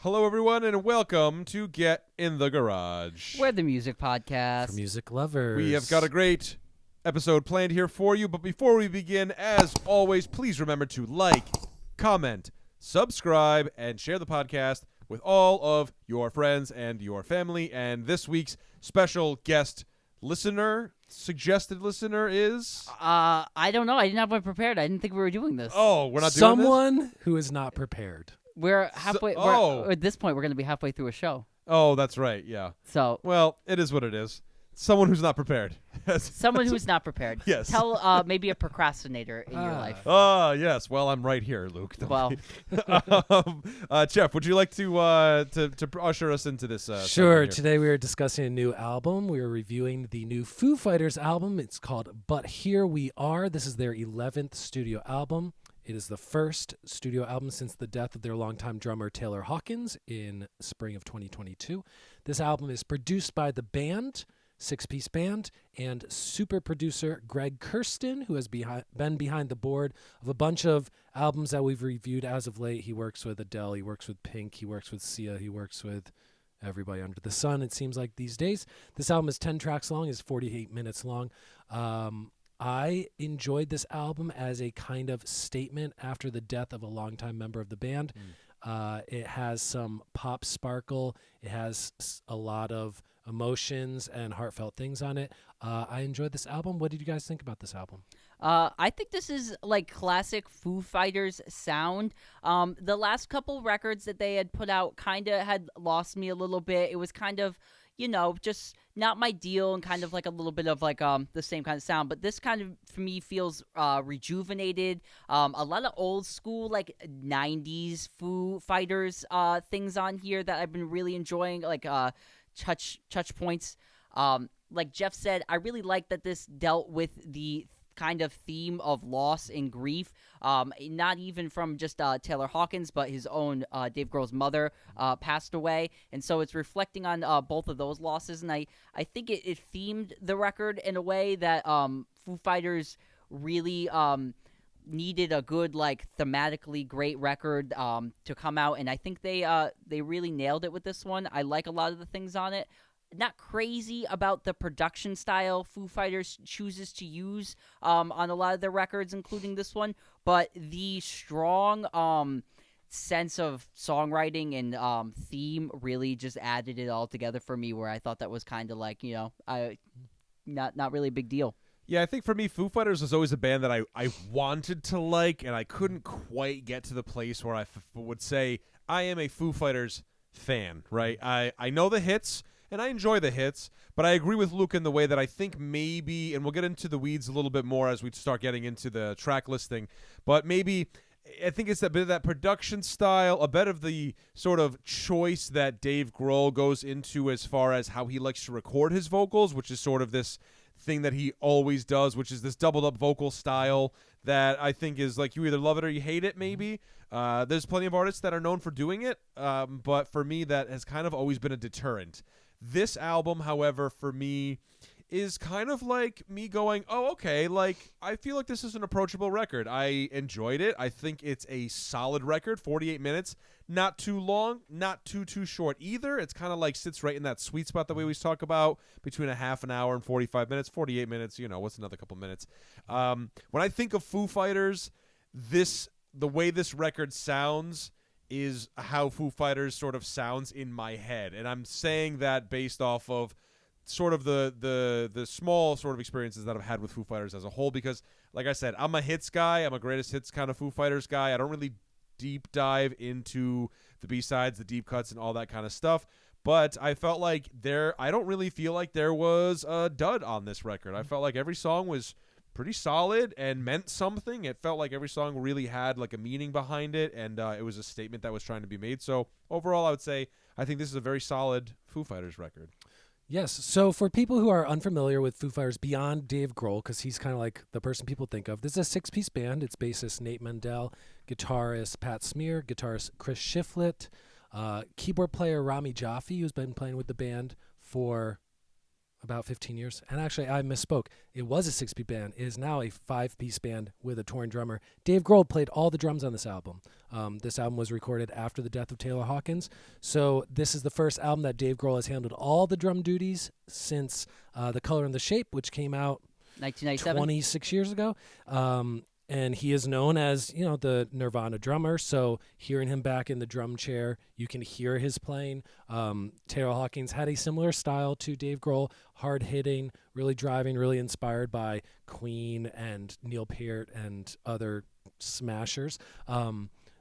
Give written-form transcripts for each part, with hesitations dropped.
Hello, everyone, and welcome to Get in the Garage. We're the music podcast. For music lovers. We have got a great episode planned here for you, but before we begin, as always, please remember to like, comment, subscribe, and share the podcast with all of your friends and your family. And this week's special guest suggested listener is... I don't know. I didn't have one prepared. I didn't think we were doing this. Oh, we're not doing this? Someone who is not prepared. We're halfway. At this point, we're going to be halfway through a show. Oh, that's right, yeah. So, well, it is what it is. Someone who's not prepared. Someone who's not prepared. Yes. Tell maybe a procrastinator in your life. Oh, yes. Well, I'm right here, Luke. Well. Jeff, would you like to usher us into this? Sure. Today we are discussing a new album. We are reviewing the new Foo Fighters album. It's called But Here We Are. This is their 11th studio album. It is the first studio album since the death of their longtime drummer Taylor Hawkins in spring of 2022. This album is produced by the band, six-piece band, and super producer Greg Kurstin, who has been behind the board of a bunch of albums that we've reviewed as of late. He works with Adele, he works with Pink, he works with Sia, he works with everybody under the sun, it seems like these days. This album is 10 tracks long, is 48 minutes long. I enjoyed this album as a kind of statement after the death of a longtime member of the band. It has some pop sparkle. It has a lot of emotions and heartfelt things on it. I enjoyed this album. What did you guys think about this album? I think this is like classic Foo Fighters sound. The last couple records that they had put out kind of had lost me a little bit. It was kind of, just not my deal and kind of like a little bit of like the same kind of sound. But this kind of, for me, feels rejuvenated. A lot of old school, like 90s Foo Fighters things on here that I've been really enjoying, like touch points. Like Jeff said, I really like that this dealt with the kind of theme of loss and grief, not even from just Taylor Hawkins, but his own Dave Grohl's mother passed away, and so it's reflecting on both of those losses, and I think it themed the record in a way that Foo Fighters really needed a good, like, thematically great record to come out, and I think they really nailed it with this one. I like a lot of the things on it. Not crazy about the production style Foo Fighters chooses to use on a lot of their records, including this one, but the strong sense of songwriting and theme really just added it all together for me, where I thought that was kind of like, not really a big deal. Yeah, I think for me, Foo Fighters was always a band that I wanted to like, and I couldn't quite get to the place where I would say I am a Foo Fighters fan, right? I know the hits, and I enjoy the hits, but I agree with Luke in the way that I think maybe, and we'll get into the weeds a little bit more as we start getting into the track listing, but maybe I think it's a bit of that production style, a bit of the sort of choice that Dave Grohl goes into as far as how he likes to record his vocals, which is sort of this thing that he always does, which is this doubled up vocal style that I think is like you either love it or you hate it, maybe. There's plenty of artists that are known for doing it, but for me that has kind of always been a deterrent. This album, however, for me is kind of like me going, oh, okay, like I feel like this is an approachable record. I enjoyed it. I think it's a solid record, 48 minutes, not too long, not too short either. It's kind of like sits right in that sweet spot that we always talk about, between a half an hour and 45 minutes, 48 minutes, what's another couple minutes. When I think of Foo Fighters, the way this record sounds is how Foo Fighters sort of sounds in my head. And I'm saying that based off of sort of the small sort of experiences that I've had with Foo Fighters as a whole, because like I said, I'm a hits guy. I'm a greatest hits kind of Foo Fighters guy. I don't really deep dive into the B-sides, the deep cuts, and all that kind of stuff. But I felt like I don't really feel like there was a dud on this record. I felt like every song was pretty solid and meant something. It felt like every song really had like a meaning behind it, and it was a statement that was trying to be made. So overall, I would say I think this is a very solid Foo Fighters record. Yes. So for people who are unfamiliar with Foo Fighters beyond Dave Grohl, because he's kind of like the person people think of, this is a six-piece band. It's bassist Nate Mendel, guitarist Pat Smear, guitarist Chris Shiflett, keyboard player Rami Jaffe, who's been playing with the band for about 15 years. And actually, I misspoke. It was a 6-piece band. It is now a 5-piece band with a touring drummer. Dave Grohl played all the drums on this album. This album was recorded after the death of Taylor Hawkins. So this is the first album that Dave Grohl has handled all the drum duties since The Color and the Shape, which came out 1997. 26 years ago. And he is known as, the Nirvana drummer. So hearing him back in the drum chair, you can hear his playing. Taylor Hawkins had a similar style to Dave Grohl, hard-hitting, really driving, really inspired by Queen and Neil Peart and other smashers.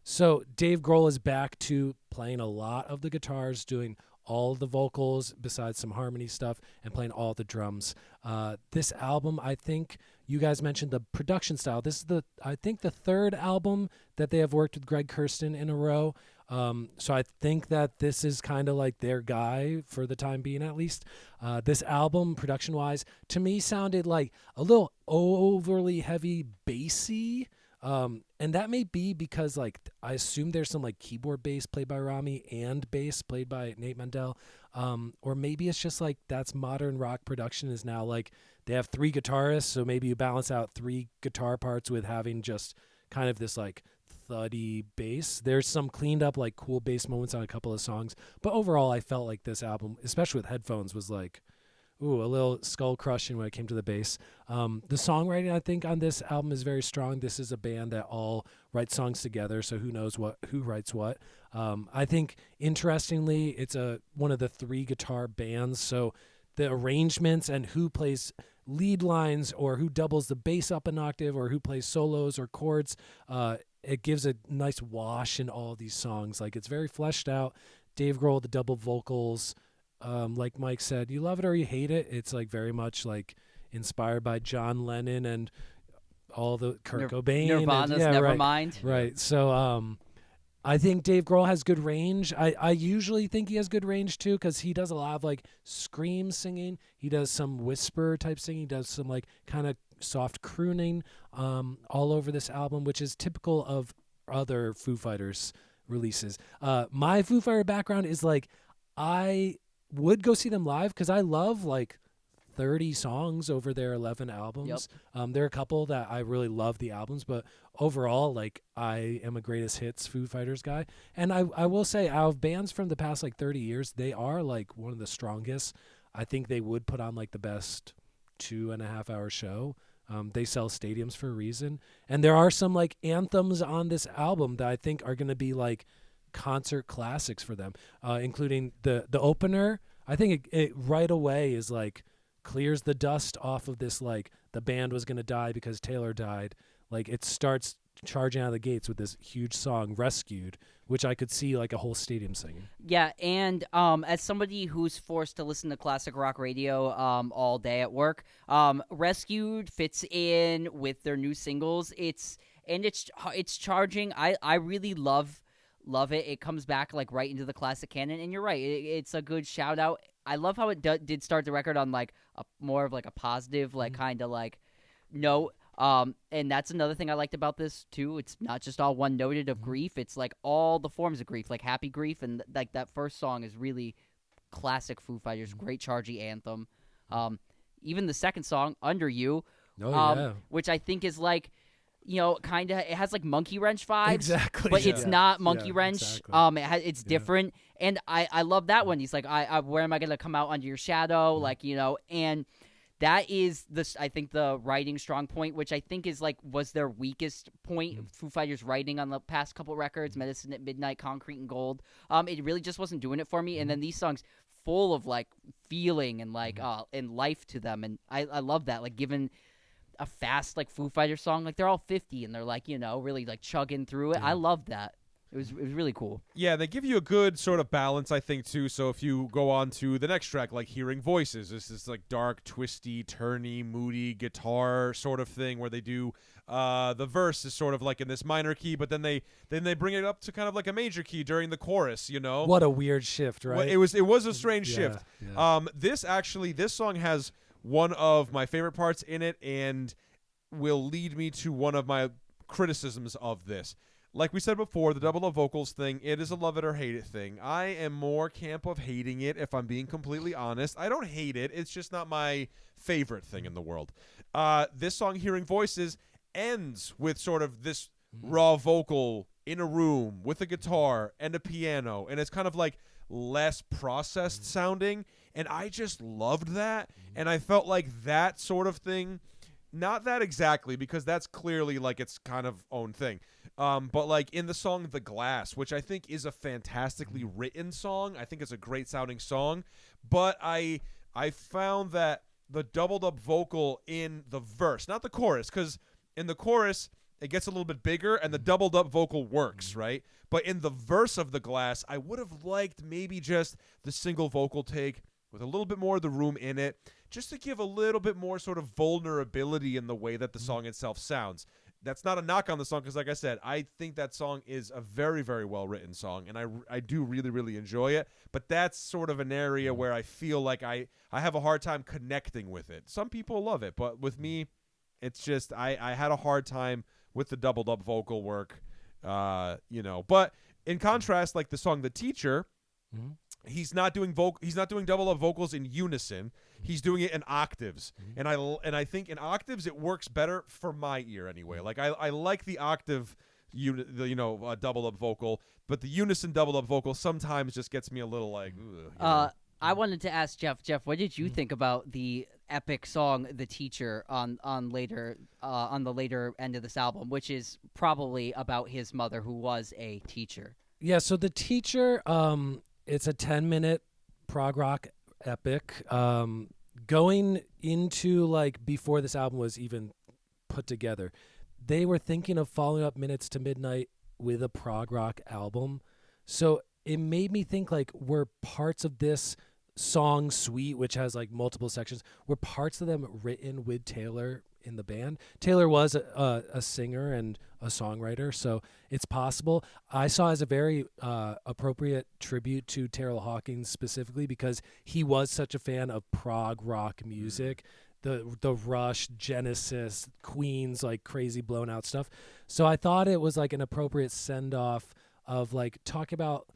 So Dave Grohl is back to playing a lot of the guitars, doing all the vocals besides some harmony stuff, and playing all the drums. This album, I think you guys mentioned the production style. This is I think the third album that they have worked with Greg Kurstin in a row. So I think that this is kind of like their guy for the time being, at least. This album, production-wise, to me sounded like a little overly heavy bassy. And that may be because, I assume there's some, keyboard bass played by Rami and bass played by Nate Mendel. Or maybe it's just, that's modern rock production is now, they have 3 guitarists, so maybe you balance out 3 guitar parts with having just kind of this, thuddy bass. There's some cleaned up, cool bass moments on a couple of songs. But overall, I felt like this album, especially with headphones, was, a little skull crushing when it came to the bass. The songwriting, I think, on this album is very strong. This is a band that all writes songs together, so who knows who writes what. I think, interestingly, it's one of the 3 guitar bands, so the arrangements and who plays lead lines or who doubles the bass up an octave or who plays solos or chords, it gives a nice wash in all of these songs. It's very fleshed out. Dave Grohl, the double vocals, like Mike said, you love it or you hate it. It's very much inspired by John Lennon and all the Kurt Cobain. Nirvana's and, Nevermind. Right. So I think Dave Grohl has good range. I usually think he has good range too, because he does a lot of scream singing. He does some whisper type singing. He does some kind of soft crooning all over this album, which is typical of other Foo Fighters releases. My Foo Fighter background is I would go see them live because I love 30 songs over their 11 albums. Yep. There are a couple that I really love the albums, but overall, I am a greatest hits Foo Fighters guy. And I will say, out of bands from the past 30 years, they are one of the strongest. I think they would put on the best 2.5-hour show. They sell stadiums for a reason. And there are some anthems on this album that I think are going to be concert classics for them, including the opener. I think it right away is clears the dust off of this the band was going to die because Taylor died. It starts charging out of the gates with this huge song, Rescued, which I could see a whole stadium singing. Yeah, and as somebody who's forced to listen to classic rock radio all day at work, Rescued fits in with their new singles. It's charging. I really love it. It comes back right into the classic canon, and you're right. It's a good shout out. I love how it did start the record on a more of a positive kind of note. And that's another thing I liked about this too. It's not just all one noted of grief. It's all the forms of grief, happy grief, and that first song is really classic Foo Fighters, great chargy anthem. Even the second song, Under You, which I think is kind of, it has Monkey Wrench vibes. Exactly. But it's not Monkey Wrench. Exactly. It's different. And I love that one. He's where am I going to come out under your shadow? And that is I think the writing strong point, which I think is was their weakest point. Foo Fighters writing on the past couple records, Medicine at Midnight, Concrete and Gold. It really just wasn't doing it for me. And then these songs full of feeling and and life to them. And I love that. Given a fast Foo Fighters song, they're all 50 and they're really chugging through it. I love that. It was really cool. Yeah, they give you a good sort of balance, I think, too. So if you go on to the next track, Hearing Voices, this is dark, twisty, turny, moody guitar sort of thing where they do the verse is sort of in this minor key, but then they bring it up to kind of a major key during the chorus. What a weird shift, right? Well, it was a strange shift. Yeah. This song has one of my favorite parts in it, and will lead me to one of my criticisms of this. like we said before, the double up vocals thing, it is a love it or hate it thing. I am more camp of hating it, if I'm being completely honest. I don't hate it. It's just not my favorite thing in the world. This song, Hearing Voices, ends with sort of this raw vocal in a room with a guitar and a piano, and it's kind of like less processed sounding, and I just loved that, and I felt like that sort of thing, not that exactly, because that's clearly like its kind of own thing, but like in the song The Glass, which I think is a fantastically written song, I think it's a great sounding song, but I found that the doubled up vocal in the verse, not the chorus, because in the chorus it gets a little bit bigger and the doubled up vocal works, right? But in the verse of The Glass, I would have liked maybe just the single vocal take with a little bit more of the room in it, just to give a little bit more sort of vulnerability in the way that the song itself sounds. That's not a knock on the song, because like I said, I think that song is a very, very well-written song, and I do really, really enjoy it. But that's sort of an area where I feel like I have a hard time connecting with it. Some people love it, but with me, it's just I had a hard time with the doubled up vocal work, But in contrast, like the song "The Teacher," he's not doing double up vocals in unison. He's doing it in octaves, and I think in octaves it works better for my ear anyway. Like I like the octave double up vocal, but the unison double up vocal sometimes just gets me a little like. I wanted to ask Jeff. Jeff, what did you think about the epic song "The Teacher" on the later end of this album, which is probably about his mother, who was a teacher? Yeah. So The Teacher, it's a 10-minute prog rock epic. Going into like before this album was even put together, they were thinking of following up Minutes to Midnight with a prog rock album. So it made me think like, were parts of this song suite, which has like multiple sections, were parts of them written with Taylor in the band? Taylor was a singer and a songwriter, so it's possible. I saw as a very appropriate tribute to Taylor Hawkins specifically, because he was such a fan of prog rock music, the Rush, Genesis, Queen's like crazy blown out stuff. So I thought it was like an appropriate send off of like talk about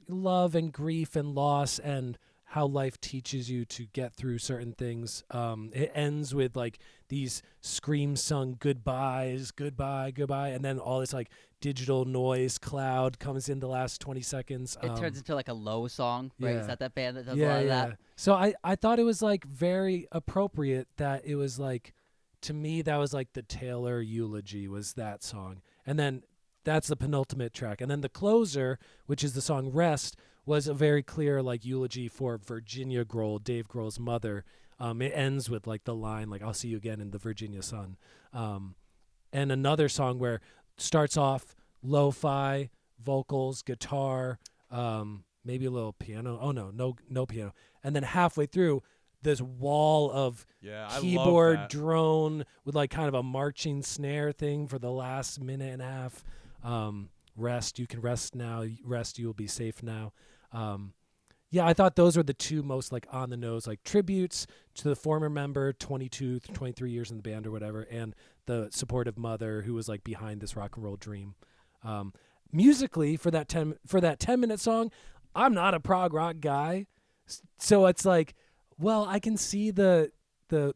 love and grief and loss and how life teaches you to get through certain things. It ends with like these scream sung goodbyes, goodbye, and then all this like digital noise cloud comes in the last 20 seconds. It turns into like a low song, right? Yeah. Is that band that does a lot of that? So I thought it was like very appropriate that it was like, to me, that was like the Taylor eulogy was that song. And then that's the penultimate track. And then the closer, which is the song Rest, was a very clear like eulogy for Virginia Grohl, Dave Grohl's mother. It ends with like the line like, "I'll see you again in the Virginia sun." And another song where starts off lo-fi, vocals, guitar, maybe a little piano. Oh no piano. And then halfway through, this wall of keyboard drone with like kind of a marching snare thing for the last minute and a half. Rest, you can rest now. Rest, you will be safe now. I thought those were the two most like on the nose like tributes to the former member, 22, 23 years in the band or whatever, and the supportive mother who was like behind this rock and roll dream. Musically, for that 10-minute song, I'm not a prog rock guy, so it's like, well, I can see the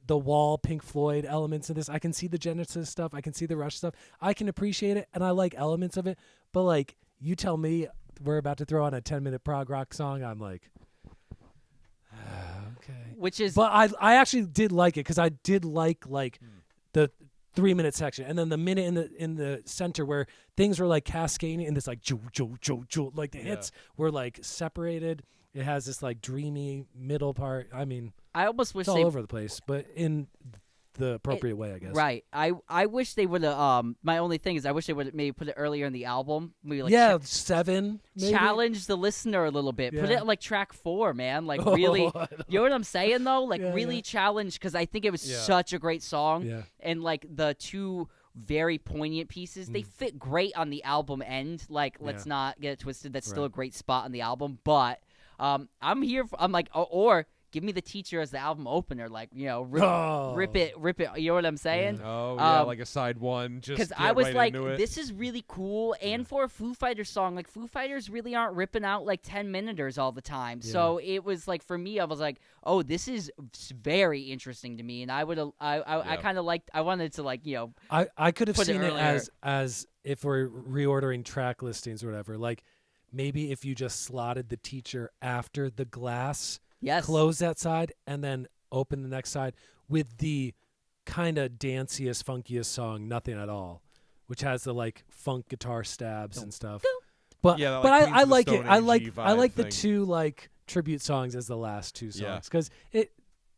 Wall, Pink Floyd elements of this. I can see the Genesis stuff. I can see the Rush stuff. I can appreciate it, and I like elements of it. But like, you tell me we're about to throw on a 10-minute prog rock song, I'm like, okay. But I actually did like it, because I did like the 3-minute section, and then the minute in the center where things were like cascading, and this like jo, like the hits were like separated. It has this like dreamy middle part. I mean, I almost wish it's all over the place, but in the appropriate way, I guess. Right. I wish they would have. My only thing is, I wish they would maybe put it earlier in the album. Maybe like 7. Maybe? Challenge the listener a little bit. Yeah. Put it like track 4, man. Like really, you know what I'm saying though? Like really challenge, because I think it was such a great song. Yeah. And like the two very poignant pieces, they fit great on the album end. Like let's not get it twisted. That's still a great spot on the album, but. I'm here. I'm like, or give me the teacher as the album opener, like rip it. You know what I'm saying? Oh yeah, like a side one. Just Because get I was right like, into it. this is really cool, and for a Foo Fighters song, like Foo Fighters really aren't ripping out like 10-minuters all the time. Yeah. So it was like for me, I was like, oh, this is very interesting to me, and I kind of liked. I wanted to like I could have put it seen it earlier. as if we're reordering track listings or whatever. Like maybe if you just slotted the teacher after the glass, yes, close that side, and then open the next side with the kind of danciest, funkiest song, Nothing at All, which has the like funk guitar stabs and stuff. But Yeah, that, but like, Queens I of the like it. Stone I Age-y like vibe the thing. two like tribute songs as the last two Yeah. songs because it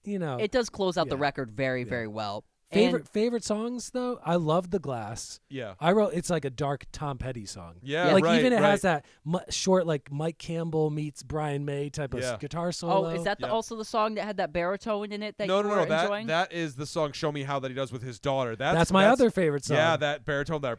it does close out the Yeah. record very very well. favorite songs though. I love The Glass. Yeah. I wrote it's like a dark Tom Petty song. Yeah, like right, even it right. has that short like Mike Campbell meets Brian May type of Yeah. guitar solo. Oh, is that Yeah. also the song that had that baritone in it that No, you no, were no. enjoying? That is the song "Show Me How" that he does with his daughter. That's my other favorite song. Yeah, that baritone there.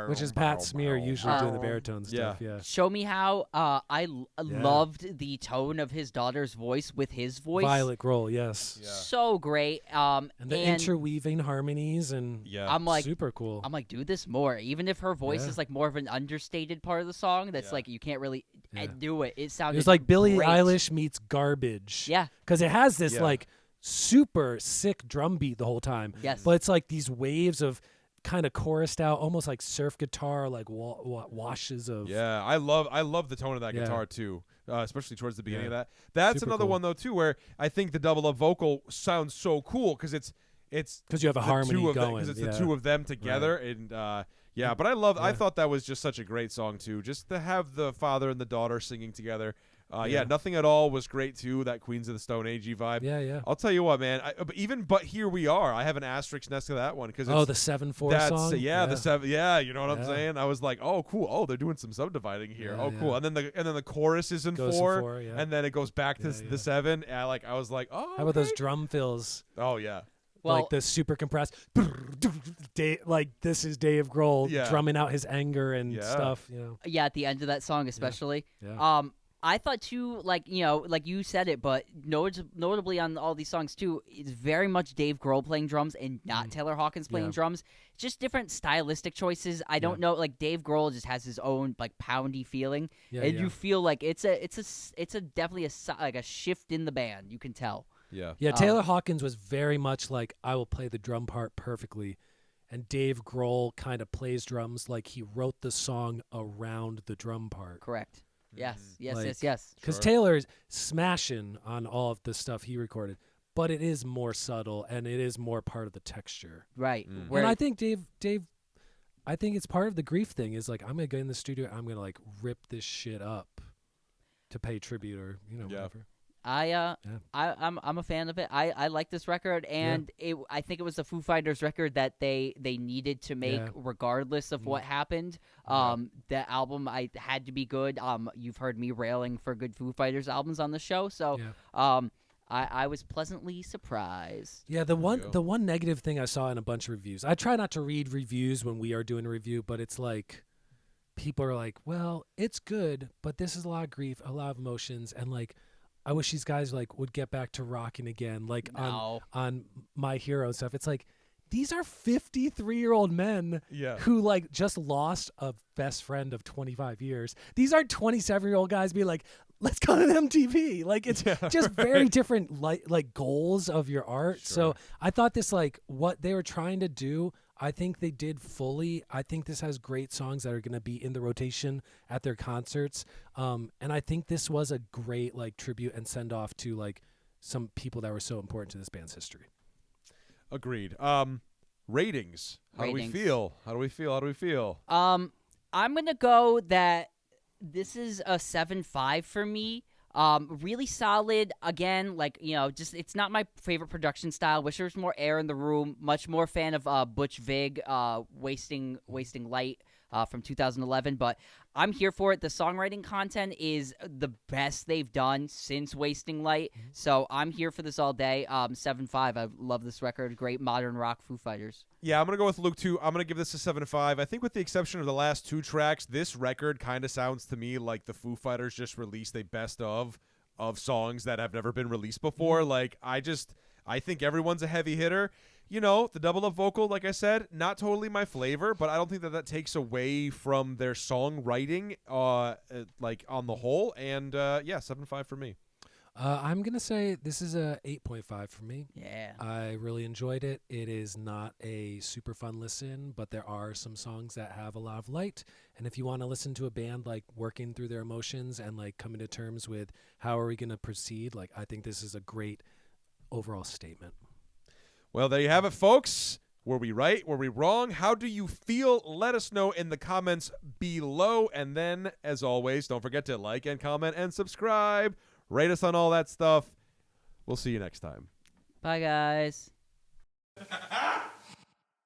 Which is Pat Smear usually doing the baritone stuff. Yeah. Show Me How. I loved the tone of his daughter's voice with his voice. Violet Grohl, yes. Yeah. So great. And the interweaving harmonies and Yeah. I'm like, super cool. I'm like, do this more. Even if her voice Yeah. is like more of an understated part of the song, that's Yeah. like you can't really Yeah. do it. It It sounded was like Billie great. Eilish meets Garbage. Yeah. Because it has this Yeah. like super sick drum beat the whole time. Yes. But it's like these waves of kind of chorused out, almost like surf guitar, like washes of. Yeah, I love the tone of that Yeah. guitar too, especially towards the beginning Yeah. of that. That's Super another cool. one though too, where I think the double up vocal sounds so cool because it's Because you have a the harmony two of going. because it's yeah. the two of them together and yeah. But I Yeah. thought that was just such a great song too, just to have the father and the daughter singing together. Yeah, Nothing at All was great too. That Queens of the Stone Age vibe. Yeah, yeah. I'll tell you what, man. But Here We Are. I have an asterisk next to that one because Oh, the 7/4 song. the 7. Yeah, you know what I'm Yeah. saying. I was like, oh, cool. Oh, they're doing some subdividing here. Yeah, Oh, cool. yeah. And then the chorus is in Goes to 4, 4, yeah. and then it goes back to Yeah, yeah. the 7. And I was like, oh. How about those okay. drum fills? Oh yeah. Well, Like the super compressed, like this is Dave Grohl Yeah. drumming out his anger and Yeah. stuff. You know, yeah, at the end of that song especially. yeah. I thought too, like like you said it, but notably on all these songs too, it's very much Dave Grohl playing drums and not Taylor Hawkins playing Yeah. drums. Just different stylistic choices. I don't know, like Dave Grohl just has his own like poundy feeling, Yeah, and yeah. you feel like it's a definitely like a shift in the band. You can tell. Yeah. Yeah, Taylor Hawkins was very much like, I will play the drum part perfectly. And Dave Grohl kind of plays drums like he wrote the song around the drum part. Correct. Yes. Yes. Like- yes. Yes. Because Sure. Taylor's smashing on all of the stuff he recorded, but it is more subtle and it is more part of the texture. Right. Mm. Where And I think Dave, I think it's part of the grief thing is like, I'm going to get in the studio, I'm going to like rip this shit up to pay tribute or, Yeah. whatever. I'm a fan of it. I like this record, and I think it was the Foo Fighters record that they needed to make Yeah. regardless of what happened. The album I had to be good. You've heard me railing for good Foo Fighters albums on the show, so Yeah. I was pleasantly surprised. Yeah, go. the one negative thing I saw in a bunch of reviews. I try not to read reviews when we are doing a review, but it's like people are like, "Well, it's good, but this is a lot of grief, a lot of emotions, and like I wish these guys like would get back to rocking again, like No. on My Hero and stuff." It's like these are 53-year-old men Yeah. who like just lost a best friend of 25 years. These aren't 27-year-old guys being like, let's go to MTV. Like it's just very different like goals of your art. So I thought this like what they were trying to do, I think they did fully. I think this has great songs that are going to be in the rotation at their concerts. And I think this was a great like tribute and send off to like some people that were so important to this band's history. Agreed. Ratings. How do we Ratings. feel? How do we feel? I'm gonna go that this is a 7.5 for me. Really solid. Again, like just it's not my favorite production style. Wish there was more air in the room. Much more fan of Butch Vig, wasting light. From 2011, but I'm here for it. The songwriting content is the best they've done since Wasting Light, so I'm here for this all day. 7.5. I love this record. Great modern rock Foo Fighters. Yeah, I'm going to go with Luke, too. I'm going to give this a 7.5. I think with the exception of the last 2 tracks, this record kind of sounds to me like the Foo Fighters just released a best of of songs that have never been released before. Like, I think everyone's a heavy hitter. You know, the double up vocal, like I said, not totally my flavor, but I don't think that takes away from their songwriting, like on the whole. And 7.5 for me. I'm going to say this is a 8.5 for me. Yeah. I really enjoyed it. It is not a super fun listen, but there are some songs that have a lot of light. And if you want to listen to a band like working through their emotions and like coming to terms with how are we going to proceed, like I think this is a great overall statement. Well, there you have it, folks. Were we right? Were we wrong? How do you feel? Let us know in the comments below. And then, as always, don't forget to like and comment and subscribe. Rate us on all that stuff. We'll see you next time. Bye, guys.